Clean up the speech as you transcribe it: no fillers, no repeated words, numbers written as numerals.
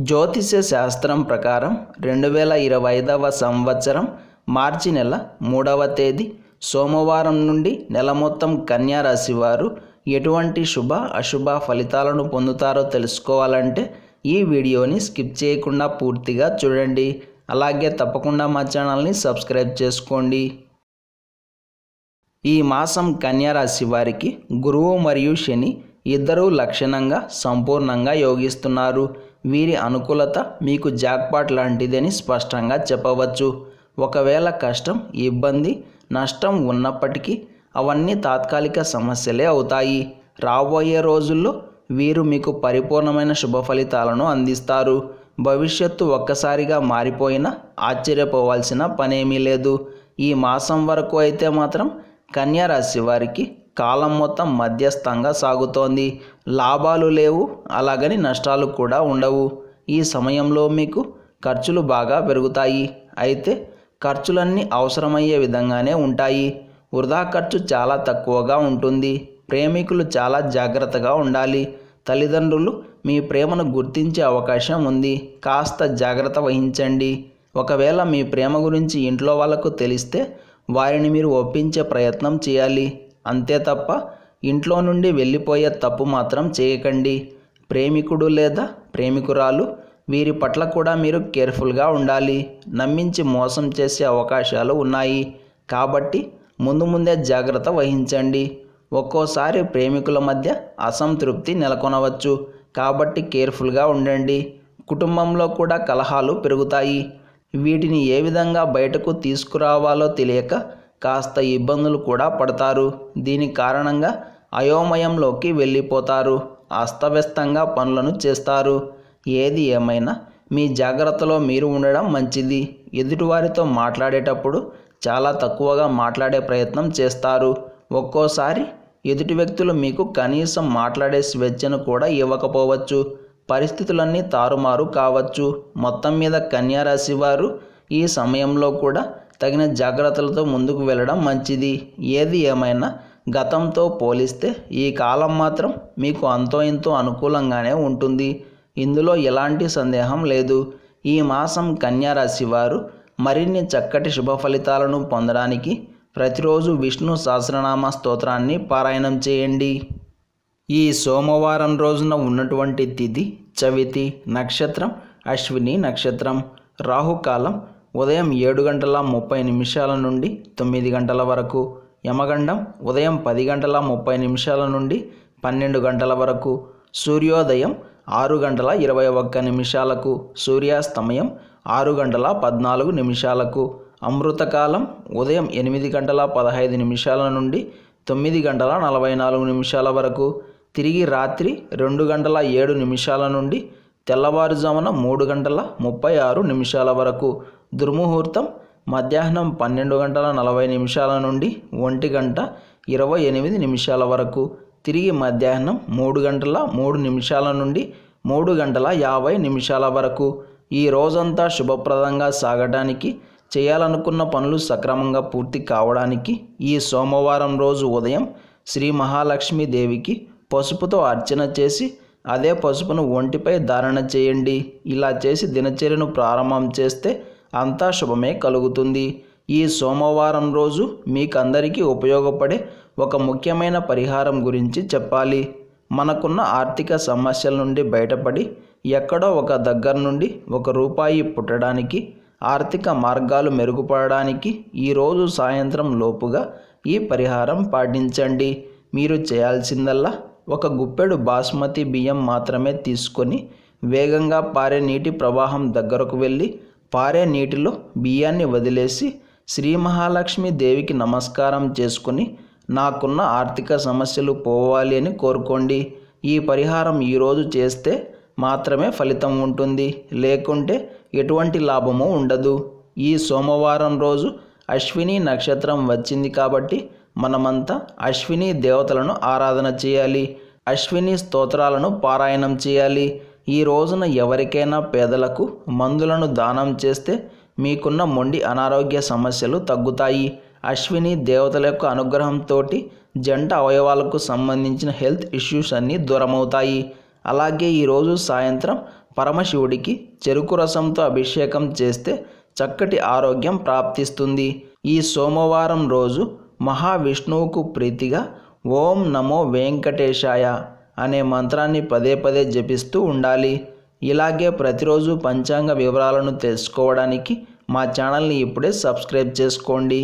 జ్యోతిష్య శాస్త్రం ప్రకారం 2025వ సంవత్సరం మార్చి నెల 3వ తేదీ సోమవారం నుండి నెల మొత్తం కన్యా రాశి వారు ఎటువంటి శుభ అశుభ ఫలితాలను పొందుతారో తెలుసుకోవాలంటే ఈ వీడియోని స్కిప్ చేయకుండా పూర్తిగా చూడండి. అలాగే తప్పకుండా మా ఛానల్ని సబ్స్క్రైబ్ చేసుకోండి. ఈ మాసం కన్యా రాశి వారికి గురువు మరియు శని ఇద్దరూ లక్షణంగా సంపూర్ణంగా యోగిస్తున్నారు. వీరి అనుకూలత మీకు జాక్పాట్ లాంటిదని స్పష్టంగా చెప్పవచ్చు. ఒకవేళ కష్టం, ఇబ్బంది, నష్టం ఉన్నప్పటికీ అవన్నీ తాత్కాలిక సమస్యలే అవుతాయి. రాబోయే రోజుల్లో వీరు మీకు పరిపూర్ణమైన శుభ ఫలితాలను అందిస్తారు. భవిష్యత్తు ఒక్కసారిగా మారిపోయినా ఆశ్చర్యపోవాల్సిన పనేమీ లేదు. ఈ మాసం వరకు అయితే మాత్రం కన్యా రాశి వారికి కాలం మొత్తం మధ్యస్థంగా సాగుతోంది. లాభాలు లేవు, అలాగని నష్టాలు కూడా ఉండవు. ఈ సమయంలో మీకు ఖర్చులు బాగా పెరుగుతాయి. అయితే ఖర్చులన్నీ అవసరమయ్యే విధంగానే ఉంటాయి. వృధా ఖర్చు చాలా తక్కువగా ఉంటుంది. ప్రేమికులు చాలా జాగ్రత్తగా ఉండాలి. తల్లిదండ్రులు మీ ప్రేమను గుర్తించే అవకాశం ఉంది. కాస్త జాగ్రత్త వహించండి. ఒకవేళ మీ ప్రేమ గురించి ఇంట్లో వాళ్ళకు తెలిస్తే వారిని మీరు ఒప్పించే ప్రయత్నం చేయాలి. అంతే తప్ప ఇంట్లో నుండి వెళ్ళిపోయే తప్పు మాత్రం చేయకండి. ప్రేమికుడు లేదా ప్రేమికురాలు వీరి పట్ల కూడా మీరు కేర్ఫుల్గా ఉండాలి. నమ్మించి మోసం చేసే అవకాశాలు ఉన్నాయి. కాబట్టి ముందే జాగ్రత్త వహించండి. ఒక్కోసారి ప్రేమికుల మధ్య అసంతృప్తి నెలకొనవచ్చు. కాబట్టి కేర్ఫుల్గా ఉండండి. కుటుంబంలో కూడా కలహాలు పెరుగుతాయి. వీటిని ఏ విధంగా బయటకు తీసుకురావాలో తెలియక కాస్త ఇబ్బందులు కూడా పడతారు. దీని కారణంగా అయోమయంలోకి వెళ్ళిపోతారు. అస్తవ్యస్తంగా పనులను చేస్తారు. ఏది ఏమైనా మీ జాగ్రత్తలో మీరు ఉండడం మంచిది. ఎదుటివారితో మాట్లాడేటప్పుడు చాలా తక్కువగా మాట్లాడే ప్రయత్నం చేస్తారు. ఒక్కోసారి ఎదుటి వ్యక్తులు మీకు కనీసం మాట్లాడే స్వేచ్ఛను కూడా ఇవ్వకపోవచ్చు. పరిస్థితులన్నీ తారుమారు కావచ్చు. మొత్తం మీద కన్యా రాశి వారు ఈ సమయంలో కూడా తగిన జాగ్రత్తలతో ముందుకు వెళ్ళడం మంచిది. ఏది ఏమైనా గతంతో పోలిస్తే ఈ కాలం మాత్రం మీకు అంతో ఇంతో అనుకూలంగానే ఉంటుంది. ఇందులో ఎలాంటి సందేహం లేదు. ఈ మాసం కన్యా రాశి వారు మరిన్ని చక్కటి శుభ ఫలితాలను పొందడానికి ప్రతిరోజు విష్ణు సహస్రనామ స్తోత్రాన్ని పారాయణం చేయండి. ఈ సోమవారం రోజున ఉన్నటువంటి తిథి చవితి, నక్షత్రం అశ్విని నక్షత్రం, రాహుకాలం ఉదయం 7:30 నుండి 9 గంటల వరకు, యమగండం ఉదయం 10:30 నుండి 12 గంటల వరకు, సూర్యోదయం 6:21, సూర్యాస్తమయం 6:14, అమృతకాలం ఉదయం 8:15 నుండి 9:44 వరకు, తిరిగి రాత్రి 2:07 నుండి తెల్లవారుజామున 3:36 వరకు, దుర్ముహూర్తం మధ్యాహ్నం 12:40 నుండి 1:28 వరకు, తిరిగి మధ్యాహ్నం 3:03 నుండి 3:50 వరకు. ఈ రోజంతా శుభప్రదంగా సాగడానికి, చేయాలనుకున్న పనులు సక్రమంగా పూర్తి కావడానికి ఈ సోమవారం రోజు ఉదయం శ్రీ మహాలక్ష్మి దేవికి పసుపుతో అర్చన చేసి అదే పసుపును ఒంటిపై ధారణ చేయండి. ఇలా చేసి దినచర్యను ప్రారంభం చేస్తే అంతా శుభమే కలుగుతుంది. ఈ సోమవారం రోజు మీకందరికీ ఉపయోగపడే ఒక ముఖ్యమైన పరిహారం గురించి చెప్పాలి. మనకున్న ఆర్థిక సమస్యల నుండి బయటపడి ఎక్కడో ఒక దగ్గర నుండి ₹1 పుట్టడానికి, ఆర్థిక మార్గాలు మెరుగుపడడానికి ఈరోజు సాయంత్రం లోపుగా ఈ పరిహారం పాటించండి. మీరు చేయాల్సిందల్లా ఒక గుప్పెడు బాస్మతి బియ్యం మాత్రమే తీసుకొని వేగంగా పారే నీటి ప్రవాహం దగ్గరకు వెళ్ళి పారే నీటిలో బియ్యాన్ని వదిలేసి శ్రీ మహాలక్ష్మి దేవికి నమస్కారం చేసుకుని నాకున్న ఆర్థిక సమస్యలు పోవాలి అని కోరుకోండి. ఈ పరిహారం ఈరోజు చేస్తే మాత్రమే ఫలితం ఉంటుంది. లేకుంటే ఎటువంటి లాభము ఉండదు. ఈ సోమవారం రోజు అశ్విని నక్షత్రం వచ్చింది కాబట్టి మనమంతా అశ్విని దేవతలను ఆరాధన చేయాలి. అశ్విని స్తోత్రాలను పారాయణం చేయాలి. ఈ రోజున ఎవరికైనా పేదలకు మందులను దానం చేస్తే మీకున్న మొండి అనారోగ్య సమస్యలు తగ్గుతాయి. అశ్విని దేవతల యొక్క అనుగ్రహంతో జంట అవయవాలకు సంబంధించిన హెల్త్ ఇష్యూస్ అన్నీ దూరమవుతాయి. అలాగే ఈరోజు సాయంత్రం పరమశివుడికి చెరుకు రసంతో అభిషేకం చేస్తే చక్కటి ఆరోగ్యం ప్రాప్తిస్తుంది. ఈ సోమవారం రోజు మహావిష్ణువుకు ప్రీతిగా ఓం నమో వెంకటేశాయ అనే మంత్రాన్ని పదే పదే జపిస్తూ ఉండాలి. ఇలాగే ప్రతిరోజు పంచాంగ వివరాలను తెలుసుకోవడానికి మా ఛానల్ని ఇప్పుడే సబ్స్క్రైబ్ చేసుకోండి.